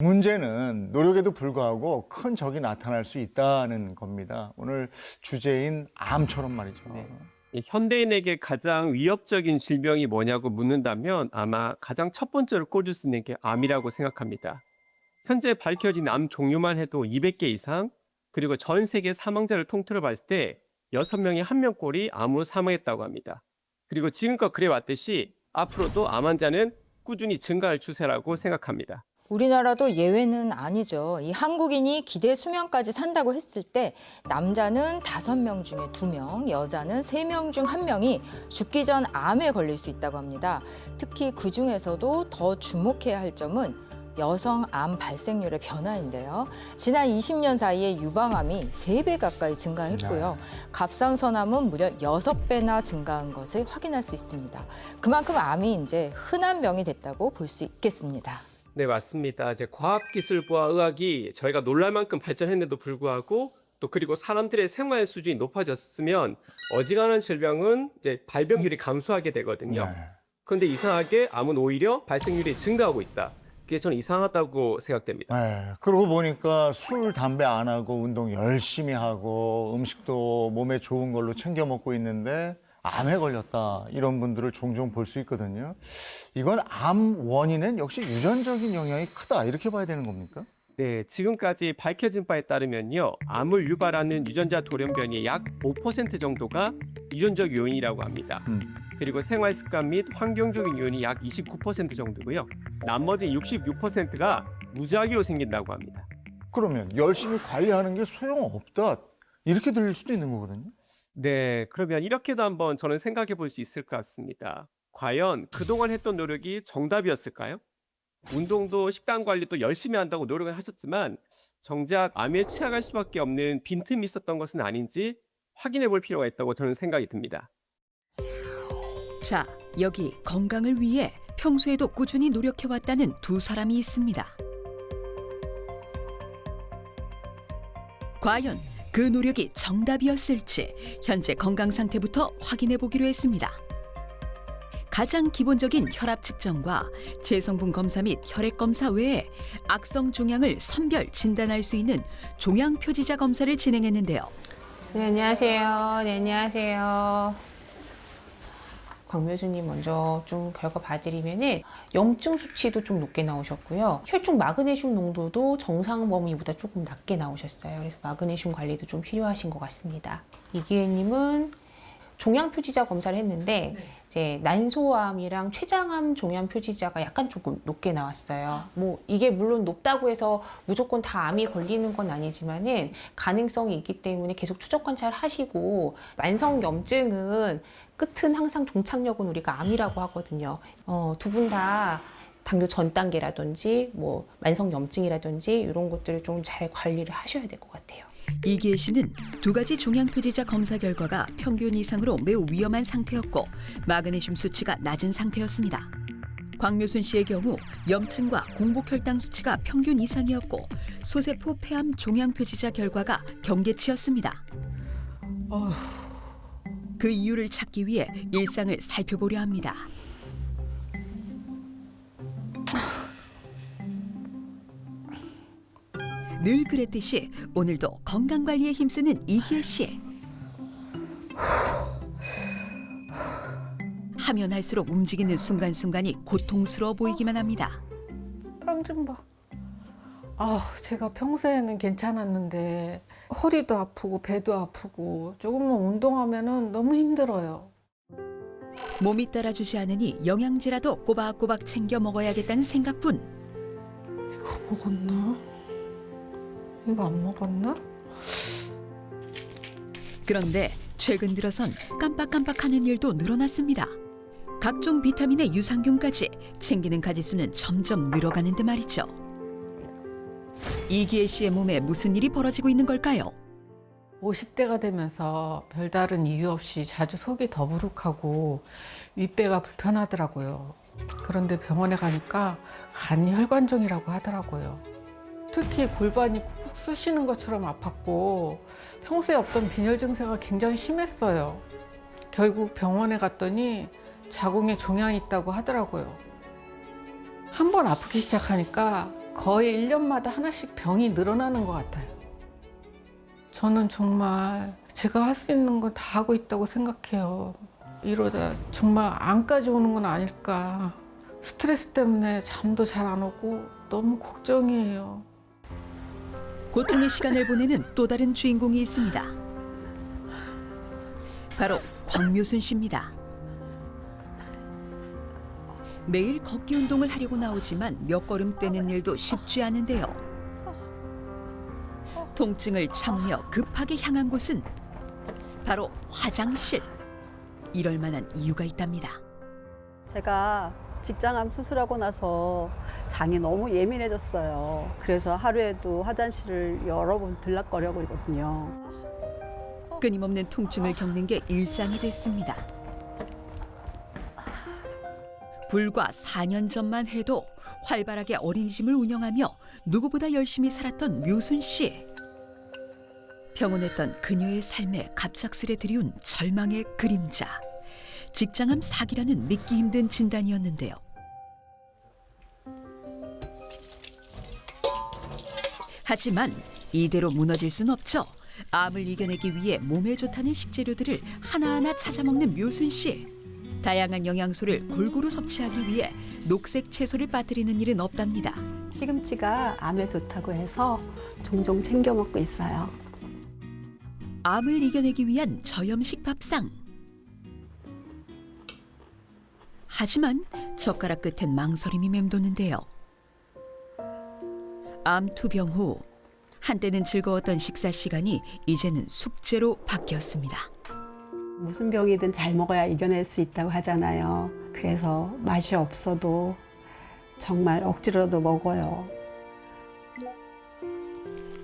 문제는 노력에도 불구하고 큰 적이 나타날 수 있다는 겁니다. 오늘 주제인 암처럼 말이죠. 이 현대인에게 가장 위협적인 질병이 뭐냐고 묻는다면 아마 가장 첫 번째로 꼽을 수 있는 게 암이라고 생각합니다. 현재 밝혀진 암 종류만 해도 200개 이상, 그리고 전 세계 사망자를 통틀어 봤을 때 6명에 1명꼴이 암으로 사망했다고 합니다. 그리고 지금껏 그래왔듯이 앞으로도 암 환자는 꾸준히 증가할 추세라고 생각합니다. 우리나라도 예외는 아니죠. 이 한국인이 기대 수명까지 산다고 했을 때 남자는 5명 중에 2명, 여자는 3명 중 1명이 죽기 전 암에 걸릴 수 있다고 합니다. 특히 그중에서도 더 주목해야 할 점은 여성 암 발생률의 변화인데요. 지난 20년 사이에 유방암이 3배 가까이 증가했고요. 갑상선암은 무려 6배나 증가한 것을 확인할 수 있습니다. 그만큼 암이 이제 흔한 병이 됐다고 볼 수 있겠습니다. 네, 맞습니다. 이제 과학기술과 의학이 저희가 놀랄 만큼 발전했는데도 불구하고 또 그리고 사람들의 생활 수준이 높아졌으면 어지간한 질병은 이제 발병률이 감소하게 되거든요. 네. 그런데 이상하게 암은 오히려 발생률이 증가하고 있다. 그게 저는 이상하다고 생각됩니다. 네. 그러고 보니까 술, 담배 안 하고 운동 열심히 하고 음식도 몸에 좋은 걸로 챙겨 먹고 있는데 암에 걸렸다. 이런 분들을 종종 볼 수 있거든요. 이건 암 원인은 역시 유전적인 영향이 크다. 이렇게 봐야 되는 겁니까? 네, 지금까지 밝혀진 바에 따르면요, 암을 유발하는 유전자 돌연변이의 약 5% 정도가 유전적 요인이라고 합니다. 그리고 생활 습관 및 환경적인 요인이 약 29% 정도고요. 나머지 66%가 무작위로 생긴다고 합니다. 그러면 열심히 관리하는 게 소용없다. 이렇게 들릴 수도 있는 거거든요. 네, 그러면 이렇게도 한번 저는 생각해 볼 수 있을 것 같습니다. 과연 그동안 했던 노력이 정답이었을까요? 운동도 식단 관리도 열심히 한다고 노력을 하셨지만 정작 암에 취약할 수밖에 없는 빈틈이 있었던 것은 아닌지 확인해 볼 필요가 있다고 저는 생각이 듭니다. 자, 여기 건강을 위해 평소에도 꾸준히 노력해왔다는 두 사람이 있습니다. 과연 그 노력이 정답이었을지 현재 건강 상태부터 확인해 보기로 했습니다. 가장 기본적인 혈압 측정과 제성분 검사 및 혈액 검사 외에 악성 종양을 선별 진단할 수 있는 종양 표지자 검사를 진행했는데요. 네, 안녕하세요. 네, 안녕하세요. 광묘수님 먼저 좀 결과 봐드리면은 염증 수치도 좀 높게 나오셨고요. 혈중 마그네슘 농도도 정상 범위보다 조금 낮게 나오셨어요. 그래서 마그네슘 관리도 좀 필요하신 것 같습니다. 이기혜님은 종양 표지자 검사를 했는데 이제 난소암이랑 췌장암 종양 표지자가 약간 조금 높게 나왔어요. 뭐 이게 물론 높다고 해서 무조건 다 암이 걸리는 건 아니지만은 가능성이 있기 때문에 계속 추적 관찰하시고, 만성 염증은 끝은 항상 종착역은 우리가 암이라고 하거든요. 두 분 다 당뇨 전 단계라든지 뭐 만성 염증이라든지 이런 것들을 좀 잘 관리를 하셔야 될 것 같아요. 이기혜 씨는 두 가지 종양 표지자 검사 결과가 평균 이상으로 매우 위험한 상태였고 마그네슘 수치가 낮은 상태였습니다. 광묘순 씨의 경우 염증과 공복혈당 수치가 평균 이상이었고 소세포 폐암 종양 표지자 결과가 경계치였습니다. 그 이유를 찾기 위해 일상을 살펴보려 합니다. 늘 그랬듯이 오늘도 건강관리에 힘쓰는 이기혜 씨. 하면 할수록 움직이는 순간순간이 고통스러워 보이기만 합니다. 땀 좀 봐. 제가 평소에는 괜찮았는데 허리도 아프고 배도 아프고 조금만 운동하면은 너무 힘들어요. 몸이 따라주지 않으니 영양제라도 꼬박꼬박 챙겨 먹어야겠다는 생각뿐. 이거 먹었나? 이거 안 먹었나? 그런데 최근 들어선 깜빡깜빡하는 일도 늘어났습니다. 각종 비타민의 유산균까지 챙기는 가지수는 점점 늘어가는데 말이죠. 이기혜 씨의 몸에 무슨 일이 벌어지고 있는 걸까요? 50대가 되면서 별다른 이유 없이 자주 속이 더부룩하고 윗배가 불편하더라고요. 그런데 병원에 가니까 간 혈관종이라고 하더라고요. 특히 골반이 쿡쿡 쑤시는 것처럼 아팠고 평소에 없던 빈혈 증세가 굉장히 심했어요. 결국 병원에 갔더니 자궁에 종양이 있다고 하더라고요. 한 번 아프기 시작하니까 거의 1년마다 하나씩 병이 늘어나는 것 같아요. 저는 정말 제가 할 수 있는 거 다 하고 있다고 생각해요. 이러다 정말 암까지 오는 건 아닐까. 스트레스 때문에 잠도 잘 안 오고 너무 걱정이에요. 고통의 시간을 보내는 또 다른 주인공이 있습니다. 바로 광묘순 씨입니다. 매일 걷기 운동을 하려고 나오지만 몇 걸음 떼는 일도 쉽지 않은데요. 통증을 참으며 급하게 향한 곳은 바로 화장실. 이럴 만한 이유가 있답니다. 제가 직장암 수술하고 나서 장이 너무 예민해졌어요. 그래서 하루에도 화장실을 여러 번 들락거려거리거든요. 끊임없는 통증을 겪는 게 일상이 됐습니다. 불과 4년 전만 해도 활발하게 어린이집을 운영하며 누구보다 열심히 살았던 묘순 씨. 평온했던 그녀의 삶에 갑작스레 들이운 절망의 그림자. 직장암 4기라는 믿기 힘든 진단이었는데요. 하지만 이대로 무너질 순 없죠. 암을 이겨내기 위해 몸에 좋다는 식재료들을 하나하나 찾아먹는 묘순 씨. 다양한 영양소를 골고루 섭취하기 위해 녹색 채소를 빠뜨리는 일은 없답니다. 시금치가 암에 좋다고 해서 종종 챙겨 먹고 있어요. 암을 이겨내기 위한 저염식 밥상. 하지만 젓가락 끝엔 망설임이 맴도는데요. 암 투병 후 한때는 즐거웠던 식사 시간이 이제는 숙제로 바뀌었습니다. 무슨 병이든 잘 먹어야 이겨낼 수 있다고 하잖아요. 그래서 맛이 없어도 정말 억지로도 먹어요.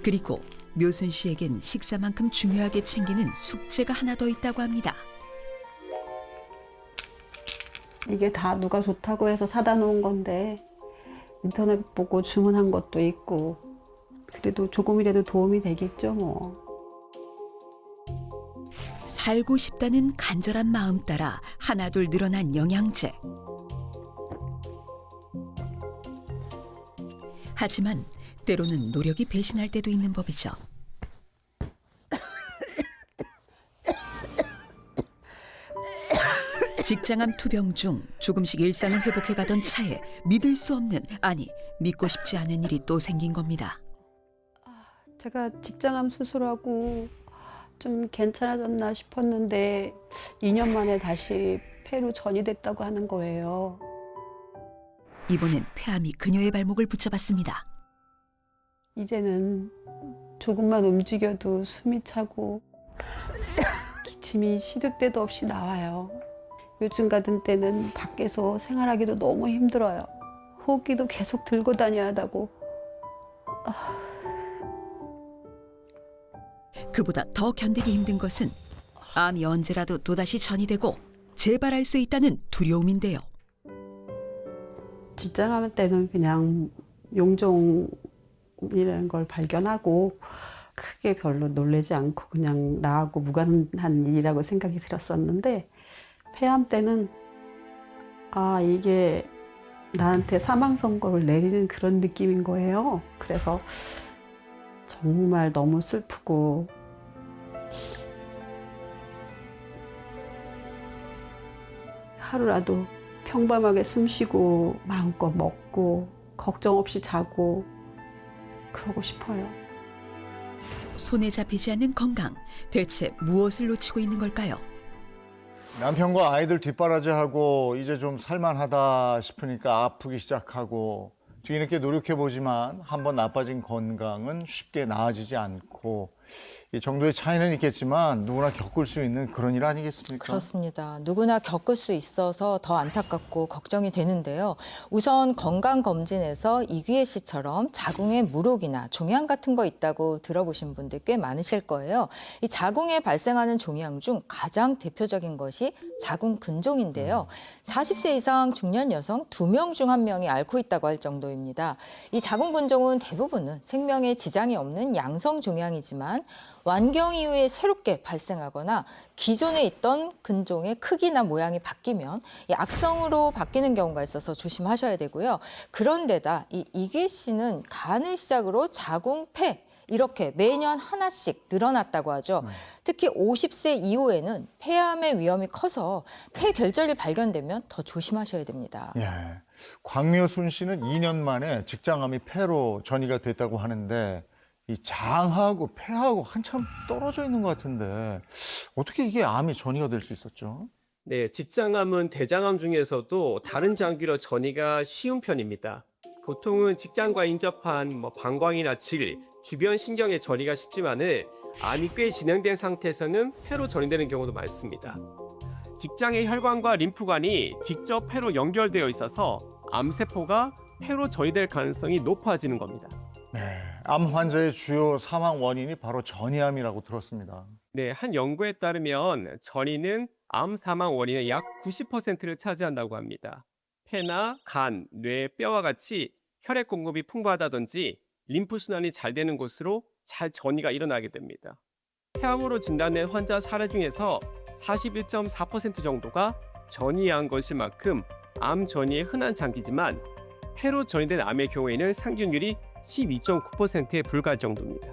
그리고 묘순 씨에겐 식사만큼 중요하게 챙기는 숙제가 하나 더 있다고 합니다. 이게 다 누가 좋다고 해서 사다 놓은 건데 인터넷 보고 주문한 것도 있고 그래도 조금이라도 도움이 되겠죠 뭐. 살고 싶다는 간절한 마음 따라 하나둘 늘어난 영양제. 하지만 때로는 노력이 배신할 때도 있는 법이죠. 직장암 투병 중 조금씩 일상을 회복해가던 차에 믿을 수 없는, 아니 믿고 싶지 않은 일이 또 생긴 겁니다. 제가 직장암 수술하고 좀 괜찮아졌나 싶었는데 2년 만에 다시 폐로 전이됐다고 하는 거예요. 이번엔 폐암이 그녀의 발목을 붙잡았습니다. 이제는 조금만 움직여도 숨이 차고 기침이 시도 때도 없이 나와요. 요즘 같은 때는 밖에서 생활하기도 너무 힘들어요. 호흡기도 계속 들고 다녀야 한다고. 그보다 더 견디기 힘든 것은 암이 언제라도 또다시 전이되고 재발할 수 있다는 두려움인데요. 직장암 때는 그냥 용종이라는 걸 발견하고 크게 별로 놀라지 않고 그냥 나하고 무관한 일이라고 생각이 들었었는데 폐암 때는 이게 나한테 사망 선고를 내리는 그런 느낌인 거예요. 그래서 정말 너무 슬프고 하루라도 평범하게 숨 쉬고 마음껏 먹고 걱정 없이 자고 그러고 싶어요. 손에 잡히지 않는 건강, 대체 무엇을 놓치고 있는 걸까요? 남편과 아이들 뒷바라지하고 이제 좀 살만하다 싶으니까 아프기 시작하고 뒤늦게 노력해보지만 한번 나빠진 건강은 쉽게 나아지지 않고 이 정도의 차이는 있겠지만 누구나 겪을 수 있는 그런 일 아니겠습니까? 그렇습니다. 누구나 겪을 수 있어서 더 안타깝고 걱정이 되는데요. 우선 건강검진에서 이귀혜 씨처럼 자궁에 물혹이나 종양 같은 거 있다고 들어보신 분들 꽤 많으실 거예요. 이 자궁에 발생하는 종양 중 가장 대표적인 것이 자궁 근종인데요. 40세 이상 중년 여성 2명 중 1명이 앓고 있다고 할 정도입니다. 이 자궁 근종은 대부분은 생명에 지장이 없는 양성 종양이지만 있지만 완경 이후에 새롭게 발생하거나 기존에 있던 근종의 크기나 모양이 바뀌면 이 악성으로 바뀌는 경우가 있어서 조심하셔야 되고요. 그런데다 이 이규희 씨는 간을 시작으로 자궁, 폐 이렇게 매년 하나씩 늘어났다고 하죠. 특히 50세 이후에는 폐암의 위험이 커서 폐결절이 발견되면 더 조심하셔야 됩니다. 예. 광묘순 씨는 2년 만에 직장암이 폐로 전이가 됐다고 하는데 이 장하고 폐하고 한참 떨어져 있는 것 같은데 어떻게 이게 암이 전이가 될 수 있었죠? 네, 직장암은 대장암 중에서도 다른 장기로 전이가 쉬운 편입니다. 보통은 직장과 인접한 방광이나 질, 주변 신경에 전이가 쉽지만은 암이 꽤 진행된 상태에서는 폐로 전이되는 경우도 많습니다. 직장의 혈관과 림프관이 직접 폐로 연결되어 있어서 암세포가 폐로 전이될 가능성이 높아지는 겁니다. 네. 암 환자의 주요 사망 원인이 바로 전이암이라고 들었습니다. 네, 한 연구에 따르면 전이는 암 사망 원인의 약 90%를 차지한다고 합니다. 폐나 간, 뇌, 뼈와 같이 혈액 공급이 풍부하다든지 림프 순환이 잘 되는 곳으로 잘 전이가 일어나게 됩니다. 폐암으로 진단된 환자 사례 중에서 41.4% 정도가 전이한 것일 만큼 암 전이의 흔한 장기지만 폐로 전이된 암의 경우에는 상균율이 12.9%에 불과할 정도입니다.